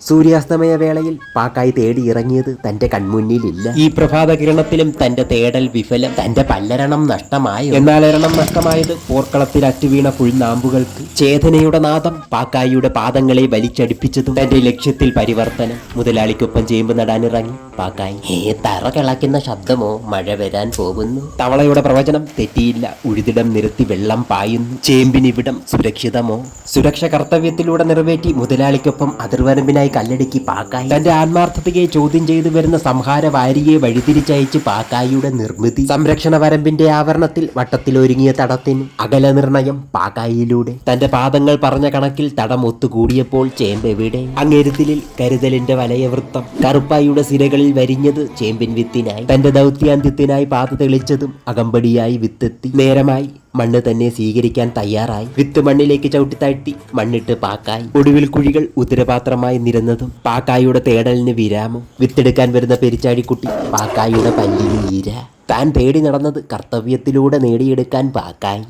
സൂര്യാസ്തമയ വേളയിൽ പാക്കായി തേടി ഇറങ്ങിയത് തന്റെ കൺമുന്നിലില്ല. ഈ പ്രഭാത കിരണത്തിലും തന്റെ തേടൽ വിഫലം. തന്റെ പല്ലരണം നഷ്ടമായി. എന്നാൽ എരണം നഷ്ടമായത് പോർക്കളത്തിൽ അറ്റുവീണ പുൽനാമ്പുകൾക്ക്. ചേതനയുടെ നാദം പാക്കായിയുടെ പാദങ്ങളെ വലിച്ചടിപ്പിച്ചതും തന്റെ ലക്ഷ്യത്തിൽ പരിവർത്തനം. മുതലാളിക്കൊപ്പം ചേമ്പ് നടാനിറങ്ങി പാക്കായി. തറ കിളയ്ക്കുന്ന ശബ്ദമോ? മഴ വരാൻ പോകുന്നു. തവളയുടെ പ്രവചനം തെറ്റിയില്ല. ഉഴുതിടം നിരത്തി വെള്ളം പായുന്നു. ചേമ്പിനിവിടം സുരക്ഷിതമോ? സുരക്ഷ കർത്തവ്യത്തിലൂടെ നിറവേറ്റി മുതലാളിക്കൊപ്പം അതിർവരമ്പിനായി കല്ലടുക്കി പാക്കായി. തന്റെ ആത്മാർത്ഥതയെ ചോദ്യം ചെയ്തു വരുന്ന സംഹാര വാരിയെ വഴിതിരിച്ചയച്ച് പാക്കായിയുടെ നിർമ്മിതി. സംരക്ഷണ വരമ്പിന്റെ ആവരണത്തിൽ വട്ടത്തിലൊരുങ്ങിയ തടത്തിന് അകല നിർണയം പാക്കായിയിലൂടെ. തന്റെ പാദങ്ങൾ പറഞ്ഞ കണക്കിൽ തടം ഒത്തുകൂടിയപ്പോൾ ചേമ്പ് എവിടെ? അങ്ങെരുത്തിലിൽ കരുതലിന്റെ വലയവൃത്തം. കറുപ്പായിയുടെ സിരകളിൽ വരിഞ്ഞത് ചേമ്പിൻ വിത്തിനായി. തന്റെ ദൗത്യാന്ത്യത്തിനായി പാത തെളിച്ചതും അകമ്പടിയായി വിത്തെത്തി. നേരമായി മണ്ണ് തന്നെ സ്വീകരിക്കാൻ തയ്യാറായി. വിത്ത് മണ്ണിലേക്ക് ചവിട്ടിത്താഴ്ത്തി മണ്ണിട്ട് പാക്കായി. ഒടുവിൽ കുഴികൾ ഉദരപാത്രമായി നിരന്നതും പാക്കായിയുടെ തേടലിന് വിരാമം. വിത്തെടുക്കാൻ വരുന്ന പെരിച്ചാഴിക്കുട്ടി പാക്കായിയുടെ പല്ലിന് ഈര. താൻ തേടി നടന്നത് കർത്തവ്യത്തിലൂടെ നേടിയെടുക്കാൻ പാക്കായി.